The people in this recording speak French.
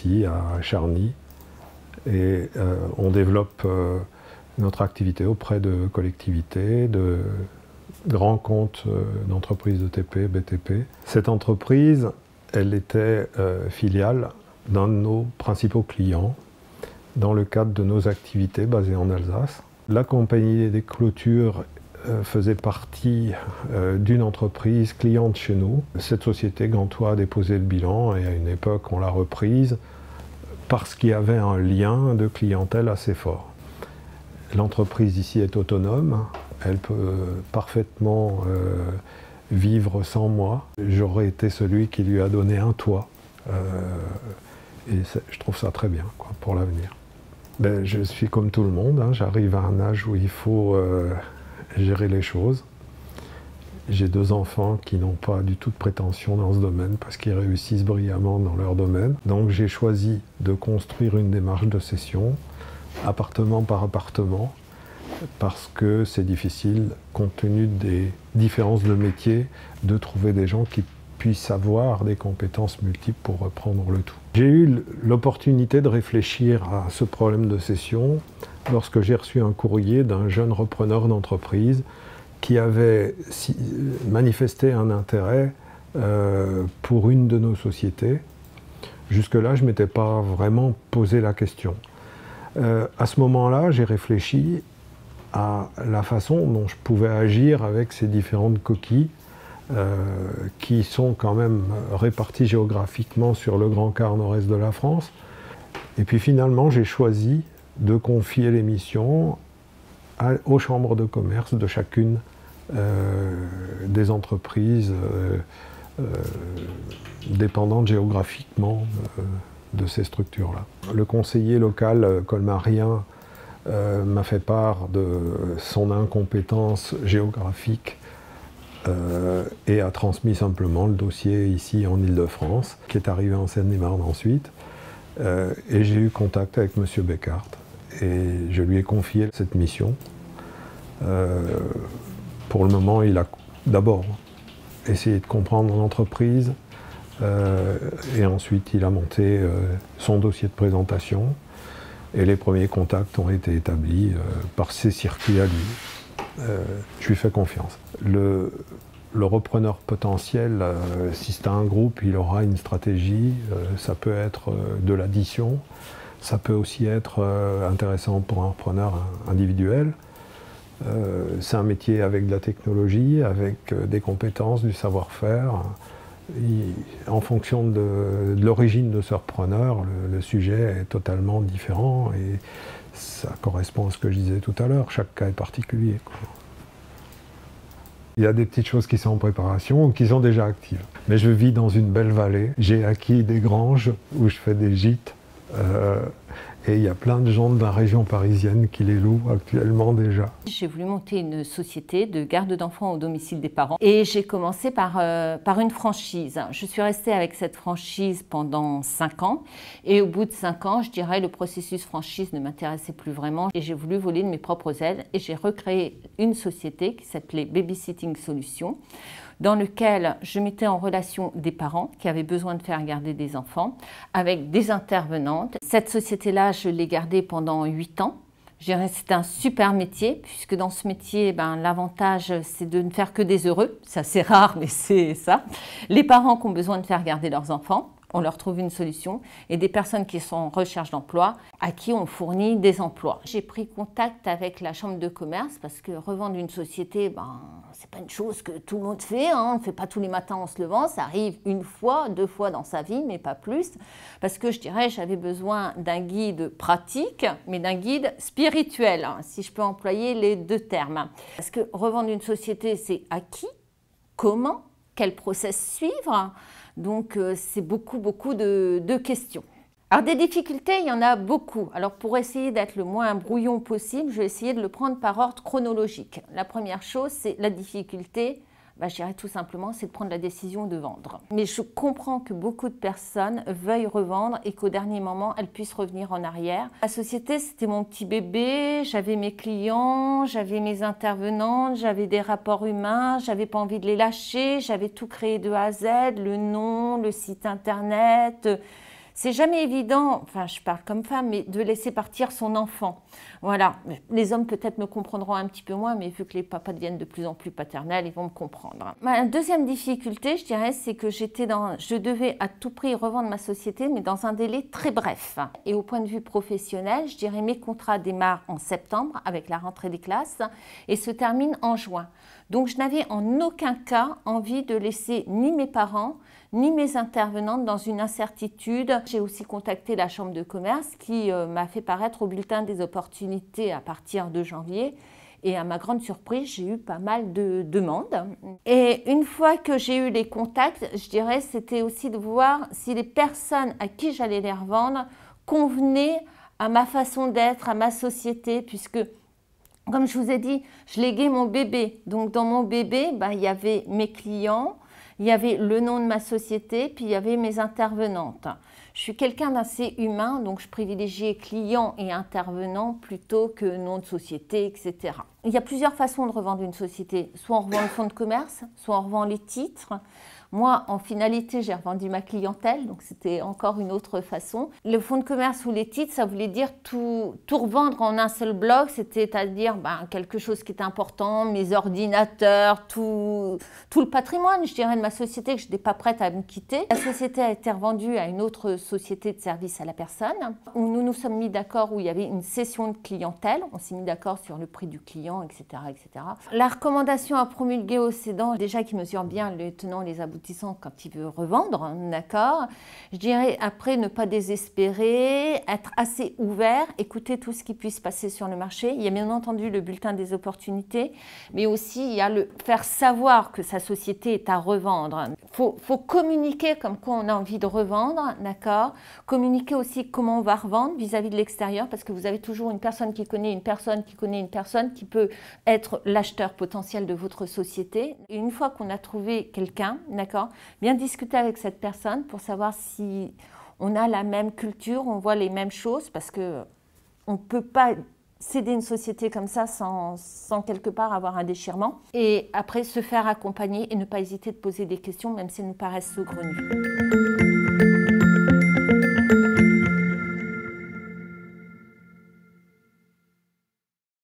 ici à Charny et on développe notre activité auprès de collectivités, de grands comptes d'entreprises de TP, BTP. Cette entreprise, elle était filiale d'un de nos principaux clients dans le cadre de nos activités basées en Alsace. La compagnie des clôtures faisait partie d'une entreprise cliente chez nous. Cette société, Gantois, a déposé le bilan et à une époque on l'a reprise parce qu'il y avait un lien de clientèle assez fort. L'entreprise ici est autonome, elle peut parfaitement vivre sans moi. J'aurais été celui qui lui a donné un toit et je trouve ça très bien quoi, pour l'avenir. Ben, je suis comme tout le monde, hein, j'arrive à un âge où il faut gérer les choses. J'ai 2 enfants qui n'ont pas du tout de prétention dans ce domaine parce qu'ils réussissent brillamment dans leur domaine. Donc j'ai choisi de construire une démarche de cession, appartement par appartement, parce que c'est difficile, compte tenu des différences de métier, de trouver des gens qui puissent avoir des compétences multiples pour reprendre le tout. J'ai eu l'opportunité de réfléchir à ce problème de cession lorsque j'ai reçu un courrier d'un jeune repreneur d'entreprise qui avait manifesté un intérêt pour une de nos sociétés. Jusque-là, je ne m'étais pas vraiment posé la question. À ce moment-là, j'ai réfléchi à la façon dont je pouvais agir avec ces différentes coquilles qui sont quand même réparties géographiquement sur le grand quart nord-est de la France. Et puis finalement, j'ai choisi de confier les missions aux chambres de commerce de chacune des entreprises dépendantes géographiquement de ces structures-là. Le conseiller local colmarien m'a fait part de son incompétence géographique et a transmis simplement le dossier ici en Île-de-France, qui est arrivé en Seine-et-Marne ensuite. Et j'ai eu contact avec M. Beckart et je lui ai confié cette mission. Pour le moment, il a d'abord essayé de comprendre l'entreprise et ensuite il a monté son dossier de présentation et les premiers contacts ont été établis par ses circuits à lui. Je lui fais confiance. Le repreneur potentiel, si c'est un groupe, il aura une stratégie. Ça peut être de l'addition, ça peut aussi être intéressant pour un repreneur individuel. C'est un métier avec de la technologie, avec des compétences, du savoir-faire. En fonction de l'origine de ce repreneur, le sujet est totalement différent et ça correspond à ce que je disais tout à l'heure. Chaque cas est particulier, quoi. Il y a des petites choses qui sont en préparation ou qui sont déjà actives. Mais je vis dans une belle vallée. J'ai acquis des granges où je fais des gîtes. Et il y a plein de gens de la région parisienne qui les louent actuellement déjà. J'ai voulu monter une société de garde d'enfants au domicile des parents et j'ai commencé par une franchise. Je suis restée avec cette franchise pendant 5 ans et au bout de 5 ans, je dirais, le processus franchise ne m'intéressait plus vraiment et j'ai voulu voler de mes propres ailes et j'ai recréé une société qui s'appelait Babysitting Solutions, dans lequel je mettais en relation des parents qui avaient besoin de faire garder des enfants avec des intervenantes. Cette société-là, je l'ai gardée pendant 8 ans. C'est un super métier, puisque dans ce métier, l'avantage, c'est de ne faire que des heureux. C'est assez rare, mais c'est ça. Les parents qui ont besoin de faire garder leurs enfants, on leur trouve une solution, et des personnes qui sont en recherche d'emploi, à qui on fournit des emplois. J'ai pris contact avec la chambre de commerce, parce que revendre une société, c'est pas une chose que tout le monde fait, hein. On ne fait pas tous les matins en se levant, ça arrive 1 fois, 2 fois dans sa vie, mais pas plus. Parce que je dirais, j'avais besoin d'un guide pratique, mais d'un guide spirituel, hein, si je peux employer les 2 termes. Parce que revendre une société, c'est à qui, comment, quel process suivre. Donc, c'est beaucoup de questions. Alors, des difficultés, il y en a beaucoup. Alors, pour essayer d'être le moins brouillon possible, je vais essayer de le prendre par ordre chronologique. La première chose, c'est la difficulté. Je dirais tout simplement, c'est de prendre la décision de vendre. Mais je comprends que beaucoup de personnes veuillent revendre et qu'au dernier moment, elles puissent revenir en arrière. La société, c'était mon petit bébé, j'avais mes clients, j'avais mes intervenantes, j'avais des rapports humains, j'avais pas envie de les lâcher, j'avais tout créé de A à Z, le nom, le site internet. C'est jamais évident, enfin je parle comme femme, mais de laisser partir son enfant. Voilà, les hommes peut-être me comprendront un petit peu moins, mais vu que les papas deviennent de plus en plus paternels, ils vont me comprendre. Ma deuxième difficulté, je dirais, c'est que je devais à tout prix revendre ma société, mais dans un délai très bref. Et au point de vue professionnel, je dirais mes contrats démarrent en septembre avec la rentrée des classes et se terminent en juin. Donc je n'avais en aucun cas envie de laisser ni mes parents, ni mes intervenantes dans une incertitude. J'ai aussi contacté la Chambre de commerce qui m'a fait paraître au bulletin des opportunités à partir de janvier. Et à ma grande surprise, j'ai eu pas mal de demandes. Et une fois que j'ai eu les contacts, je dirais, c'était aussi de voir si les personnes à qui j'allais les revendre convenaient à ma façon d'être, à ma société, puisque comme je vous ai dit, je léguais mon bébé. Donc dans mon bébé, il y avait mes clients, il y avait le nom de ma société, puis il y avait mes intervenantes. Je suis quelqu'un d'assez humain, donc je privilégiais clients et intervenants plutôt que nom de société, etc. Il y a plusieurs façons de revendre une société. Soit on revend le fonds de commerce, soit on revend les titres. Moi, en finalité, j'ai revendu ma clientèle, donc c'était encore une autre façon. Le fonds de commerce ou les titres, ça voulait dire tout revendre en un seul bloc, c'est-à-dire quelque chose qui est important, mes ordinateurs, tout le patrimoine, je dirais, de ma société que je n'étais pas prête à me quitter. La société a été revendue à une autre société de service à la personne, où nous nous sommes mis d'accord, où il y avait une cession de clientèle, on s'est mis d'accord sur le prix du client, etc., etc. La recommandation à promulguer au cédant, déjà qui mesure bien les tenants, les aboutissants, quand il veut revendre, d'accord. Je dirais après ne pas désespérer, être assez ouvert, écouter tout ce qui puisse passer sur le marché. Il y a bien entendu le bulletin des opportunités, mais aussi il y a le faire savoir que sa société est à revendre. Faut communiquer comme quoi on a envie de revendre, d'accord. Communiquer aussi comment on va revendre vis-à-vis de l'extérieur, parce que vous avez toujours une personne qui connaît une personne qui connaît une personne qui peut être l'acheteur potentiel de votre société. Et une fois qu'on a trouvé quelqu'un, d'accord, bien discuter avec cette personne pour savoir si on a la même culture, on voit les mêmes choses, parce qu'on ne peut pas céder une société comme ça sans quelque part avoir un déchirement. Et après, se faire accompagner et ne pas hésiter de poser des questions, même si elles nous paraissent saugrenues.